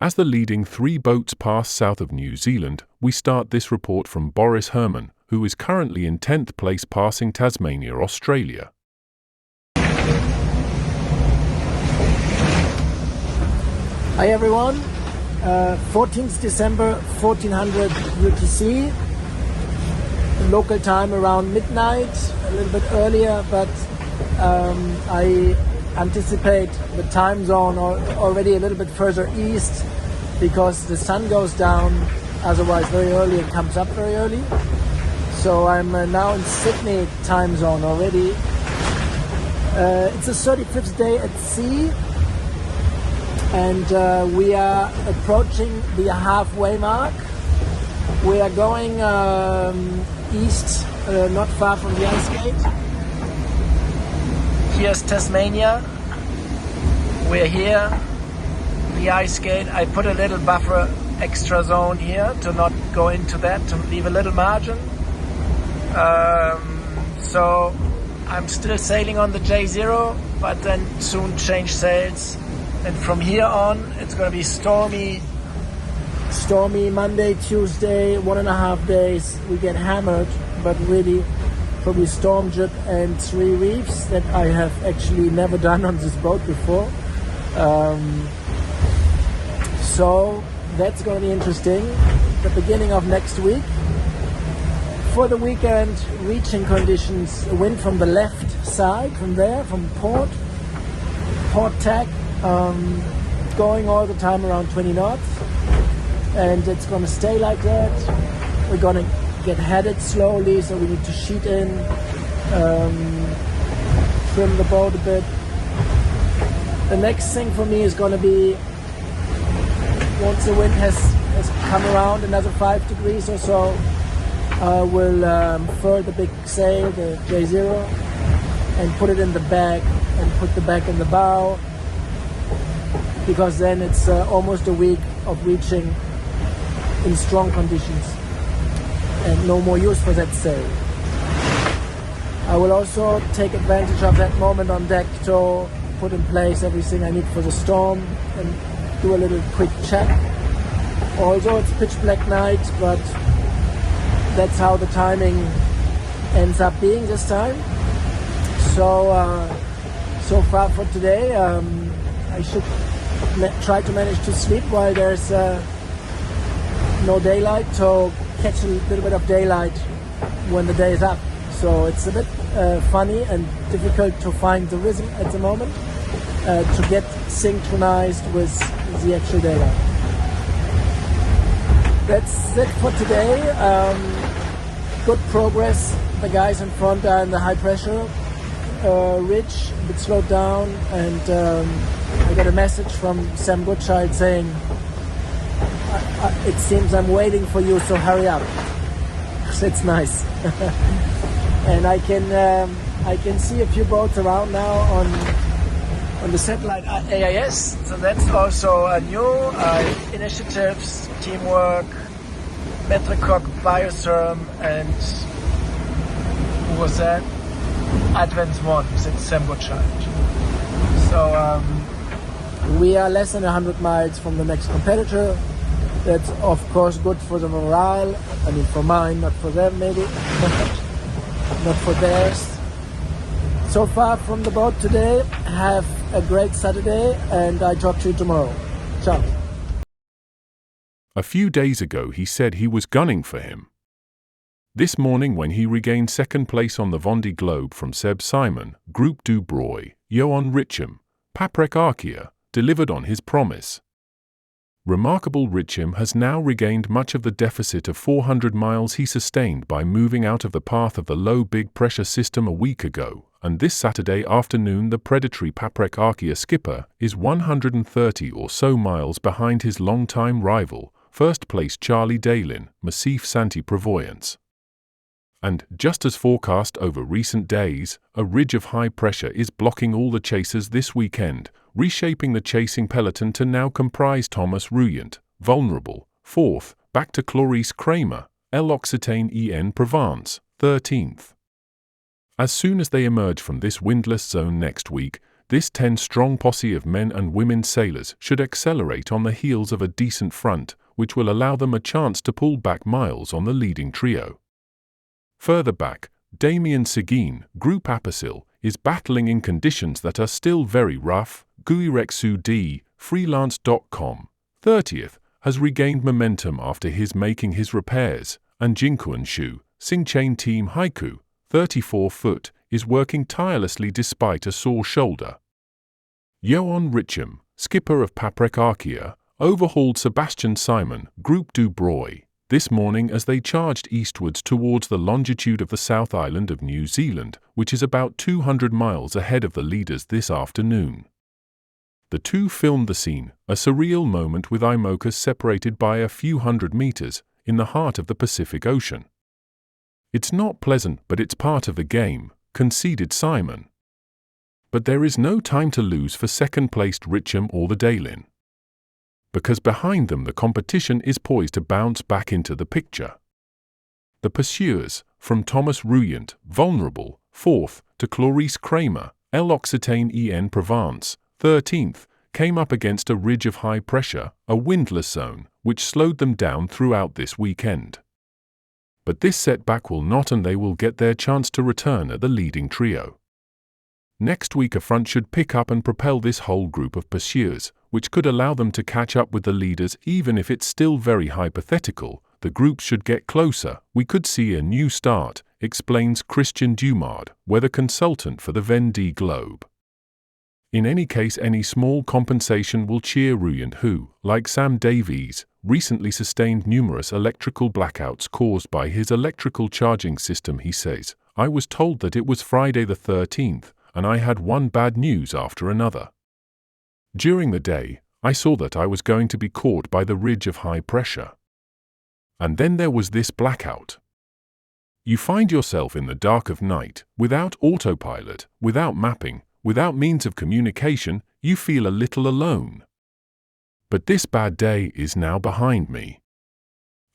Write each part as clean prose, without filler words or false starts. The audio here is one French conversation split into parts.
As the leading 3 boats pass south of New Zealand, we start this report from Boris Herrmann, who is currently in 10th place passing Tasmania, Australia. Hi everyone, 14th December, 1400 UTC, local time around midnight, a little bit earlier, but I anticipate the time zone already a little bit further east because the sun goes down otherwise very early and comes up very early. So I'm now in Sydney time zone already. It's the 35th day at sea and we are approaching the halfway mark. We are going east, not far from the ice gate. Here's Tasmania. We're here, the ice gate. I put a little buffer extra zone here to not go into that, to leave a little margin. So I'm still sailing on the J0, but then soon change sails. And from here on, it's going to be stormy Monday, Tuesday, 1.5 days. We get hammered, but really probably storm drip and 3 reefs that I have actually never done on this boat before. So that's going to be interesting. The beginning of next week. For the weekend, reaching conditions, wind from the left side, from there, from port tack, going all the time around 20 knots. And it's going to stay like that. We're going to get headed slowly, so we need to sheet in, trim the boat a bit. The next thing for me is going to be, once the wind has come around another 5 degrees or so, we'll furl the big sail, the J0, and put it in the bag and put the bag in the bow, because then it's almost a week of reaching in strong conditions and no more use for that sail. I will also take advantage of that moment on deck to put in place everything I need for the storm and do a little quick check. Although it's pitch black night, but that's how the timing ends up being this time. So far for today, I should try to manage to sleep while there's no daylight, to catch a little bit of daylight when the day is up. So it's a bit funny and difficult to find the rhythm at the moment, to get synchronized with the actual daylight. That's it for today. Good progress. The guys in front are in the high pressure ridge, a bit slowed down, and I got a message from Sam Goodchild saying, it seems I'm waiting for you, so hurry up. It's nice. And I can see a few boats around now on the satellite AIS. So that's also a new initiatives, teamwork, Metricock, Biotherm, and who was that? Advance 1, it's Sam Goodchild. So we are less than 100 miles from the next competitor. That's of course good for the morale. I mean, for mine, not for them maybe. Not for theirs. So far from the boat today. Have a great Saturday, and I talk to you tomorrow. Ciao. A few days ago he said he was gunning for him. This morning, when he regained 2nd place on the Vondée Globe from Seb Simon, Groupe Dubreuil, Yoann Richomme, PAPREC Arkea, delivered on his promise. Remarkable Richomme has now regained much of the deficit of 400 miles he sustained by moving out of the path of the low big pressure system a week ago, and this Saturday afternoon the predatory PAPREC Arkea skipper is 130 or so miles behind his long-time rival, first place Charlie Dalin, MACIF Santé Prévoyance. And, just as forecast over recent days, a ridge of high pressure is blocking all the chasers this weekend, reshaping the chasing peloton to now comprise Thomas Ruyant, vulnerable, 4th, back to Clarisse Cremer, L'Occitane en Provence, 13th. As soon as they emerge from this windless zone next week, This 10-strong posse of men and women sailors should accelerate on the heels of a decent front, which will allow them a chance to pull back miles on the leading trio. Further back, Damien Seguin, Groupe Apicil, is battling in conditions that are still very rough. Guirec D, freelance.com, 30th, has regained momentum after his making his repairs, and Jinkuan Shu, Singchain Team Haiku, 34-foot, is working tirelessly despite a sore shoulder. Yoann Richomme, skipper of PAPREC Arkea, overhauled Seb Simon, Groupe Dubreuil, this morning as they charged eastwards towards the longitude of the South Island of New Zealand, which is about 200 miles ahead of the leaders this afternoon. The two filmed the scene, a surreal moment with IMOCA separated by a few hundred meters, in the heart of the Pacific Ocean. "It's not pleasant, but it's part of the game," conceded Simon. But there is no time to lose for second-placed Richomme or the Dalin, because behind them the competition is poised to bounce back into the picture. The pursuers, from Thomas Ruyant, vulnerable, 4th, to Clarisse Cremer, L'Occitane en Provence, 13th, came up against a ridge of high pressure, a windless zone, which slowed them down throughout this weekend. But this setback will not, and they will get their chance to return at the leading trio. Next week a front should pick up and propel this whole group of pursuers, which could allow them to catch up with the leaders. Even if it's still very hypothetical, the groups should get closer. We could see a new start, explains Christian Dumard, weather consultant for the Vondée Globe. In any case, any small compensation will cheer Ruyant, who, like Sam Davies, recently sustained numerous electrical blackouts caused by his electrical charging system. He says, "I was told that it was Friday the 13th, and I had one bad news after another. During the day, I saw that I was going to be caught by the ridge of high pressure. And then there was this blackout. You find yourself in the dark of night, without autopilot, without mapping, without means of communication. You feel a little alone. But this bad day is now behind me."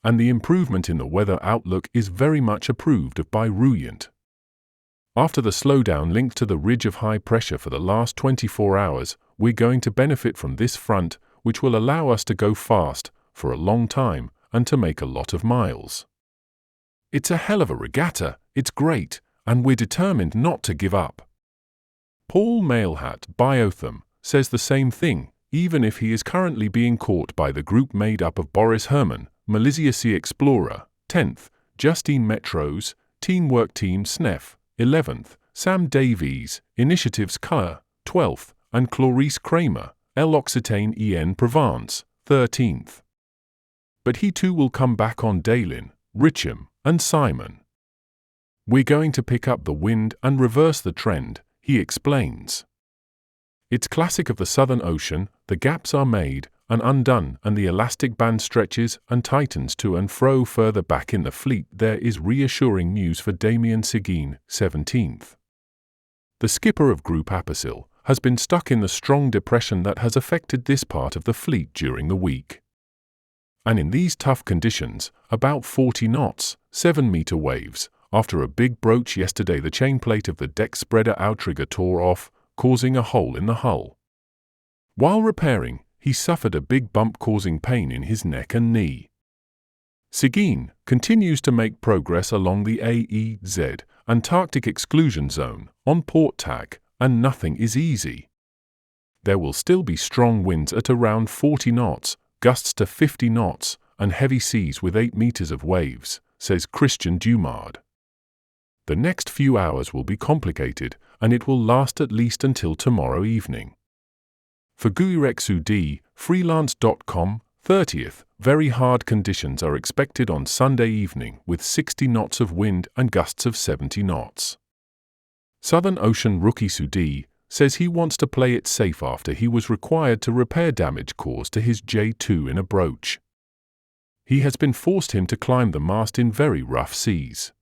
And the improvement in the weather outlook is very much approved of by Ruyant. After the slowdown linked to the ridge of high pressure for the last 24 hours, we're going to benefit from this front, which will allow us to go fast for a long time and to make a lot of miles. "It's a hell of a regatta, it's great, and we're determined not to give up." Paul Mailhat, Biotham, says the same thing, even if he is currently being caught by the group made up of Boris Herrmann, MALIZIA Sea Explorer, 10th, Justine Metros, Teamwork Team Snef, 11th, Sam Davies, Initiatives Kerr, 12th, and Clarisse Cremer, L'Occitane en Provence, 13th. But he too will come back on Dalin, Richomme, and Simon. "We're going to pick up the wind and reverse the trend," he explains. "It's classic of the Southern Ocean, the gaps are made and undone, and the elastic band stretches and tightens to and fro." Further back in the fleet there is reassuring news for Damien Seguin, 17th. The skipper of Groupe Apicil has been stuck in the strong depression that has affected this part of the fleet during the week. And in these tough conditions, about 40 knots, 7-meter waves, after a big broach yesterday, the chainplate of the deck spreader outrigger tore off, causing a hole in the hull. While repairing, he suffered a big bump causing pain in his neck and knee. Seguin continues to make progress along the AEZ, Antarctic exclusion zone, on port tack, and nothing is easy. There will still be strong winds at around 40 knots, gusts to 50 knots, and heavy seas with 8 meters of waves, says Christian Dumard. The next few hours will be complicated, and it will last at least until tomorrow evening. For Guirec D, freelance.com, 30th, very hard conditions are expected on Sunday evening with 60 knots of wind and gusts of 70 knots. Southern Ocean rookie Sudi says he wants to play it safe after he was required to repair damage caused to his J2 in a broach. He has been forced to climb the mast in very rough seas.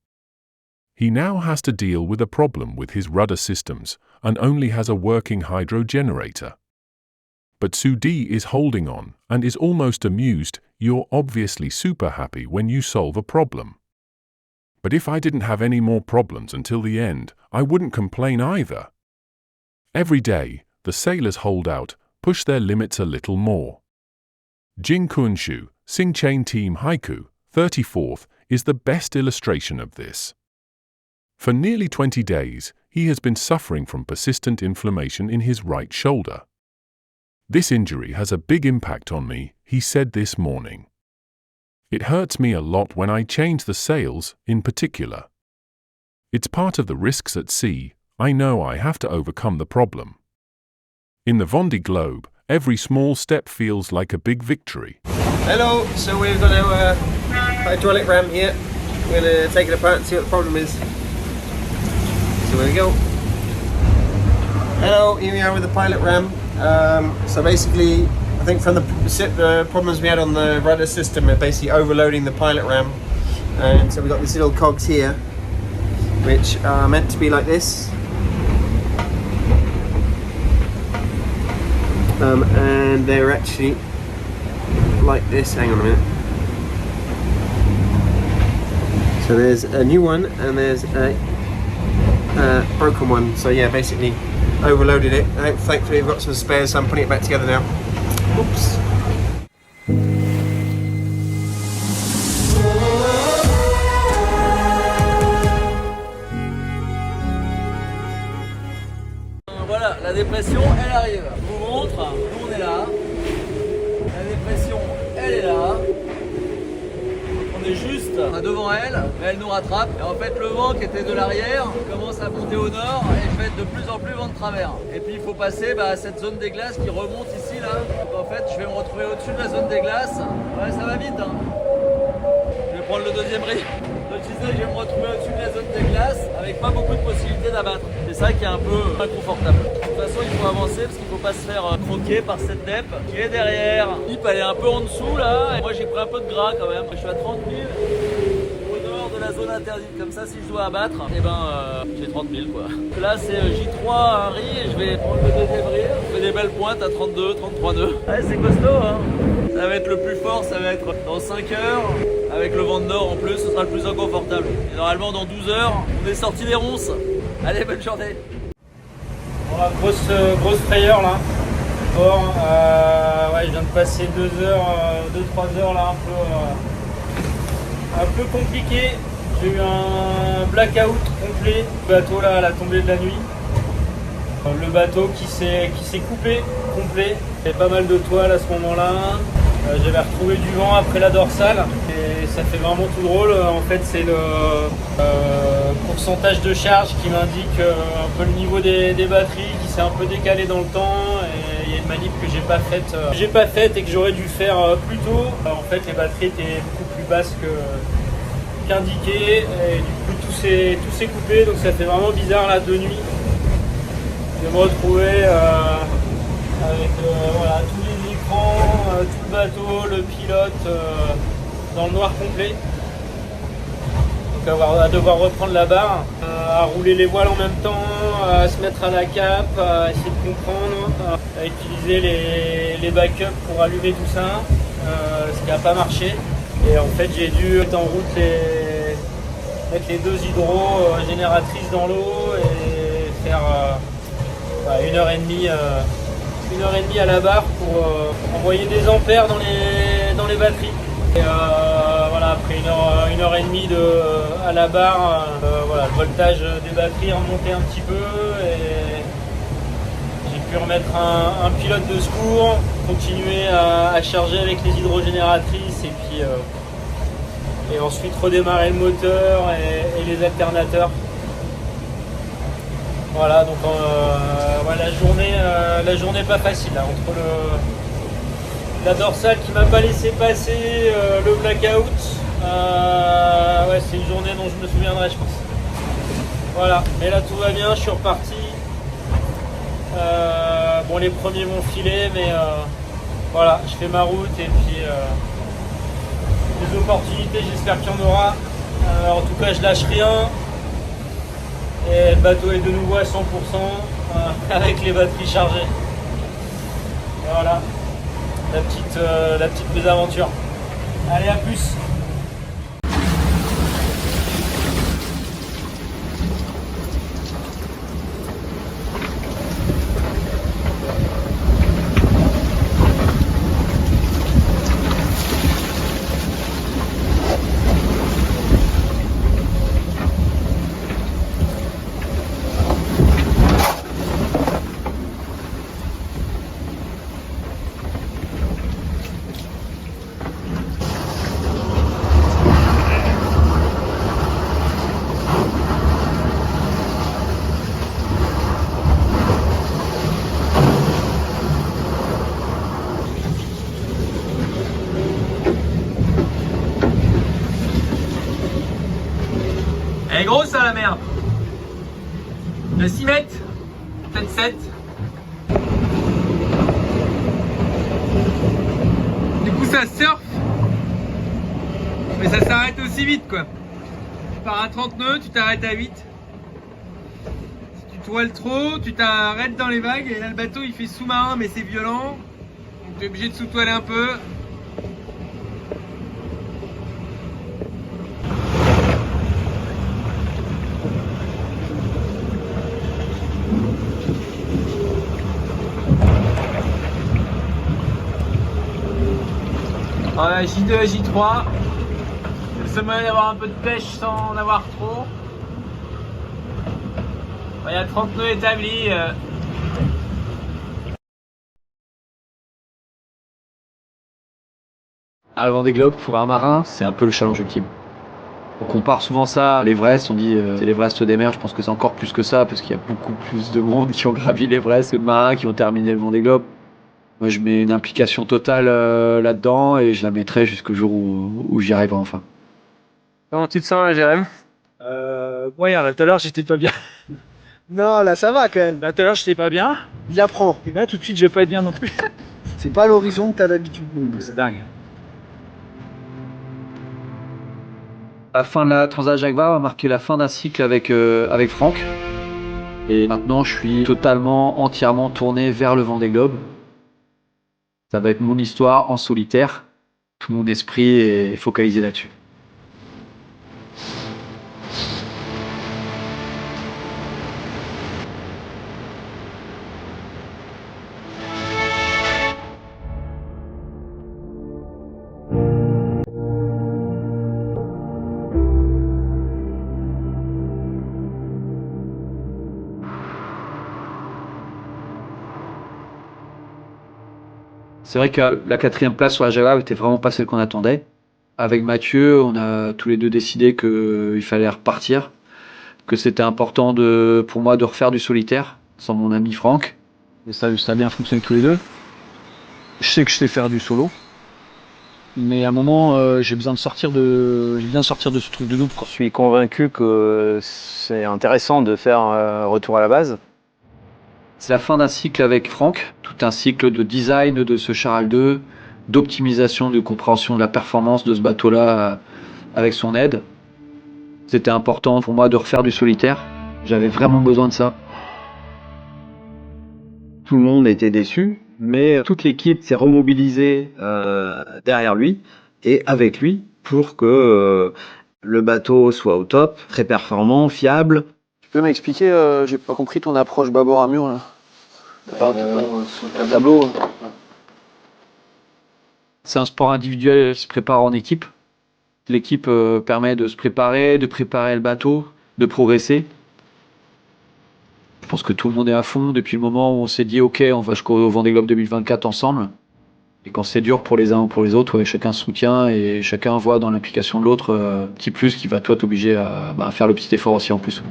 He now has to deal with a problem with his rudder systems and only has a working hydro generator. But Sudi is holding on and is almost amused. "You're obviously super happy when you solve a problem. But if I didn't have any more problems until the end, I wouldn't complain either. Every day, the sailors hold out, push their limits a little more. Jing Kunshu, Singchain Team Haiku, 34th, is the best illustration of this. For nearly 20 days, he has been suffering from persistent inflammation in his right shoulder. This injury has a big impact on me, he said this morning. It hurts me a lot when I change the sails, in particular. It's part of the risks at sea. I know I have to overcome the problem. In the Vondée Globe, every small step feels like a big victory. Hello, so we've got our hydraulic ram here. We're going to take it apart and see what the problem is. So here we go. Hello, here we are with the pilot ram. So basically, I think from the problems we had on the rudder system, we're basically overloading the pilot ram. And so we've got these little cogs here, which are meant to be like this. And they're actually like this. Hang on a minute. So there's a new one and there's a broken one. So yeah, basically overloaded it. Thankfully we've got some spares, so I'm putting it back together now. Oops. Voilà, la dépression, elle arrive. Je vous montre, nous on est là. La dépression, elle est là. On est juste devant elle, mais elle nous rattrape. Et en fait, le vent qui était de l'arrière commence à monter au nord et fait de plus en plus vent de travers. Et puis il faut passer à cette zone des glaces qui remonte ici là. Donc en fait, je vais me retrouver au-dessus de la zone des glaces. Ouais, ça va vite. Hein. Je vais prendre le deuxième riz. Donc je disais, je vais me retrouver au-dessus de la zone des glaces avec pas beaucoup de possibilités d'abattre. C'est ça qui est un peu inconfortable. De toute façon, il faut avancer parce qu'il ne faut pas se faire croquer par cette dep qui est derrière. L'ip, elle est un peu en dessous là. Et moi, j'ai pris un peu de gras quand même. Je suis à 30 000 au nord de la zone interdite. Comme ça, si je dois abattre, j'ai 30 000 quoi. Là, c'est J3 un riz et je vais prendre le deuxième riz. Je fais des belles pointes à 32, 33 nœuds. Ouais, c'est costaud, hein. Ça va être le plus fort, ça va être dans 5 heures. Avec le vent de nord en plus, ce sera le plus inconfortable. Et normalement, dans 12 heures, on est sorti des ronces. Allez, bonne journée. Voilà, grosse frayeur là. Bon, ouais, je viens de passer 2-3 heures là, un peu compliqué. J'ai eu un blackout complet. Le bateau là à la tombée de la nuit. Le bateau qui s'est coupé complet. Il y avait pas mal de toiles à ce moment-là. J'avais retrouvé du vent après la dorsale et ça fait vraiment tout drôle. En fait, c'est le pourcentage de charge qui m'indique un peu le niveau des batteries qui s'est un peu décalé dans le temps. Et il y a une manip que j'ai pas faite et que j'aurais dû faire plus tôt. En fait, les batteries étaient beaucoup plus basses qu'indiqué et du coup tout s'est coupé, donc ça fait vraiment bizarre là de nuit de me retrouver avec voilà, tous les écrans, tout le bateau, le pilote dans le noir complet. Donc à devoir reprendre la barre, à rouler les voiles en même temps, à se mettre à la cape, à essayer de comprendre, à utiliser les backups pour allumer tout ça, ce qui n'a pas marché. Et en fait j'ai dû mettre en route mettre les deux hydro-génératrices dans l'eau et faire 1h30 à la barre pour envoyer des ampères dans les batteries. Et voilà, après 1h30 à la barre, voilà, le voltage des batteries a remonté un petit peu et j'ai pu remettre un pilote de secours, continuer à charger avec les hydrogénératrices et puis et ensuite redémarrer le moteur et les alternateurs. Voilà, donc ouais, la journée pas facile là, entre la dorsale qui m'a pas laissé passer, le blackout, ouais, c'est une journée dont je me souviendrai, je pense. Voilà, mais là tout va bien, je suis reparti. Bon, les premiers vont filer, mais voilà, je fais ma route et puis des opportunités, j'espère qu'il y en aura. En tout cas, je lâche rien. Et le bateau est de nouveau à 100% avec les batteries chargées. Et voilà, la petite mésaventure. Allez, à plus. gros ça la mer. Il y a 6 mètres, peut-être 7. Du coup ça surfe. Mais ça s'arrête aussi vite quoi. Tu pars à 30 nœuds, tu t'arrêtes à 8. Si tu toiles trop, tu t'arrêtes dans les vagues et là le bateau il fait sous-marin mais c'est violent. Donc tu es obligé de sous-toiler un peu. Ouais, J2, J3. Le seul moyen d'avoir un peu de pêche sans en avoir trop. Il y a 30 nœuds établis. À la Vendée Globe, pour un marin, c'est un peu le challenge ultime. On compare souvent ça à l'Everest, on dit c'est l'Everest des mers, je pense que c'est encore plus que ça, parce qu'il y a beaucoup plus de monde qui ont gravi l'Everest que de marins qui ont terminé le Vendée Globe. Moi je mets une implication totale là-dedans et je la mettrai jusqu'au jour où j'y arriverai enfin. Comment tu te sens là, Jérém? Ouais, là tout à l'heure j'étais pas bien. Non, là ça va quand même. Là tout à l'heure j'étais pas bien. Il apprend. Et là tout de suite je vais pas être bien non plus. C'est pas l'horizon que t'as d'habitude. C'est dingue. La fin de la Transat Jacques Vabre a marqué la fin d'un cycle avec Franck. Et maintenant je suis totalement, entièrement tourné vers le Vendée Globe. Ça va être mon histoire en solitaire. Tout mon esprit est focalisé là-dessus. C'est vrai que la 4e place sur la Jacques Vabre était vraiment pas celle qu'on attendait. Avec Mathieu, on a tous les deux décidé qu'il fallait repartir, que c'était important pour moi de refaire du solitaire sans mon ami Franck. Et ça a bien fonctionné tous les deux. Je sais que je sais faire du solo. Mais à un moment, j'ai besoin de sortir de ce truc de double. Je suis convaincu que c'est intéressant de faire un retour à la base. C'est la fin d'un cycle avec Franck, tout un cycle de design de ce Charal 2, d'optimisation, de compréhension de la performance de ce bateau-là avec son aide. C'était important pour moi de refaire du solitaire. J'avais vraiment besoin de ça. Tout le monde était déçu, mais toute l'équipe s'est remobilisée derrière lui et avec lui pour que le bateau soit au top, très performant, fiable. Tu peux m'expliquer, j'ai pas compris ton approche bâbord à mur là. Sur le tableau. C'est un sport individuel qui se prépare en équipe. L'équipe permet de se préparer, de préparer le bateau, de progresser. Je pense que tout le monde est à fond depuis le moment où on s'est dit ok, on va jusqu'au Vendée Globe 2024 ensemble. Et quand c'est dur pour les uns ou pour les autres, ouais, chacun se soutient et chacun voit dans l'implication de l'autre un petit plus qui va toi t'obliger à faire le petit effort aussi en plus.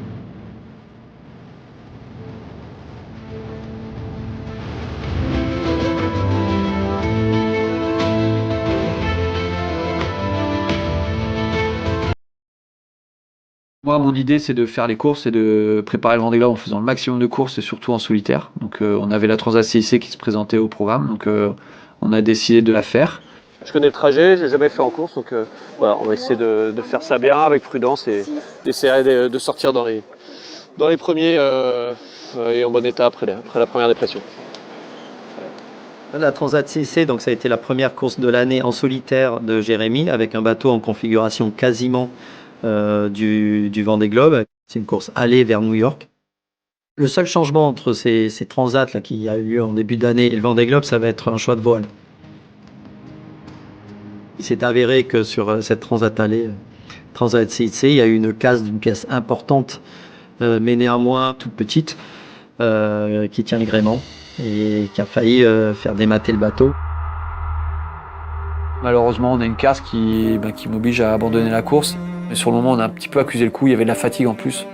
Moi, mon idée, c'est de faire les courses et de préparer le Vendée Globe en faisant le maximum de courses et surtout en solitaire. Donc, on avait la Transat CIC qui se présentait au programme, donc on a décidé de la faire. Je connais le trajet, je l'ai jamais fait en course, donc voilà, on va essayer de faire ça bien avec prudence et d'essayer de sortir dans les premiers et en bon état après la première dépression. La Transat CC, donc ça a été la première course de l'année en solitaire de Jérémie, avec un bateau en configuration quasiment du Vendée Globe. C'est une course aller vers New York. Le seul changement entre ces transats là, qui a eu lieu en début d'année et le Vendée Globe, ça va être un choix de voile. Il s'est avéré que sur cette Transat aller, Transat CC, il y a eu une casse d'une pièce importante, mais néanmoins toute petite, qui tient le gréement et qui a failli faire démater le bateau. Malheureusement, on a une casse qui m'oblige à abandonner la course. Mais sur le moment, on a un petit peu accusé le coup, il y avait de la fatigue en plus.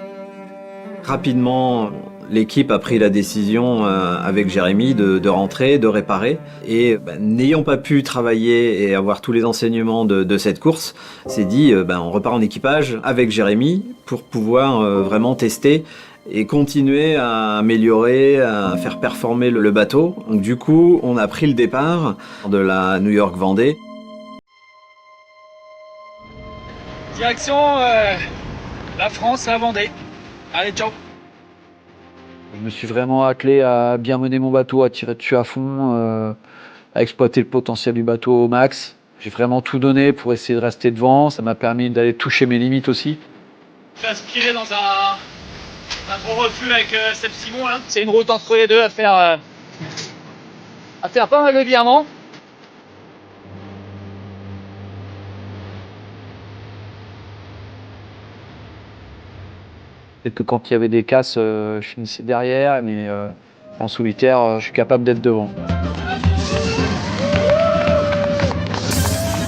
Rapidement, L'équipe a pris la décision avec Jeremie de rentrer, de réparer. Et n'ayant pas pu travailler et avoir tous les enseignements de cette course, s'est dit on repart en équipage avec Jeremie pour pouvoir vraiment tester et continuer à améliorer, à faire performer le bateau. Donc du coup, on a pris le départ de la New York Vendée. Direction la France à Vendée. Allez, ciao. Je me suis vraiment attelé à bien mener mon bateau, à tirer dessus à fond, à exploiter le potentiel du bateau au max. J'ai vraiment tout donné pour essayer de rester devant. Ça m'a permis d'aller toucher mes limites aussi. Je suis inspiré dans un gros refus avec Seb Simon. Là. C'est une route entre les deux à faire pas mal de virements. Peut-être que quand il y avait des casses, je finissais derrière, mais en solitaire, je suis capable d'être devant.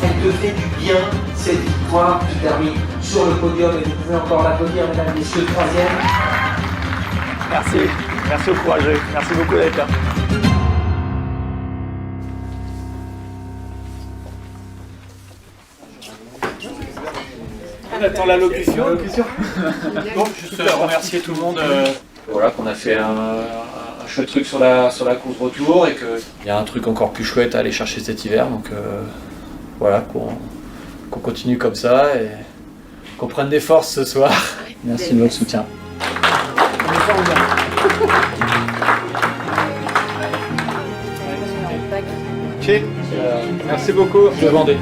Elle te fait du bien, cette victoire qui termine sur le podium, et vous pouvez encore l'applaudir, mesdames et messieurs, troisième. Merci aux courageux, merci beaucoup d'être là. On attend l'allocution. Bon, juste remercier tout le monde. Voilà, qu'on a fait un chouette truc sur la course retour et qu'il y a un truc encore plus chouette à aller chercher cet hiver. Donc voilà, qu'on continue comme ça et qu'on prenne des forces ce soir. Merci de votre soutien. Merci beaucoup. De Vendée.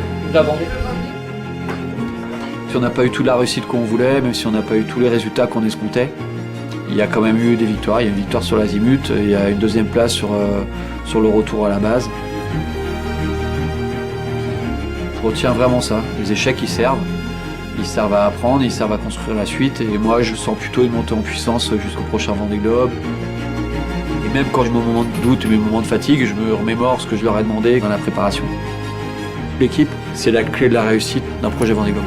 Si on n'a pas eu toute la réussite qu'on voulait, même si on n'a pas eu tous les résultats qu'on escomptait, il y a quand même eu des victoires. Il y a une victoire sur l'azimut, il y a une deuxième place sur le retour à la base. Je retiens vraiment ça. Les échecs, ils servent à apprendre, ils servent à construire la suite. Et moi, je sens plutôt une montée en puissance jusqu'au prochain Vendée Globe. Et même quand j'ai mes moments de doute et mes moments de fatigue, je me remémore ce que je leur ai demandé dans la préparation. L'équipe, c'est la clé de la réussite d'un projet Vendée Globe.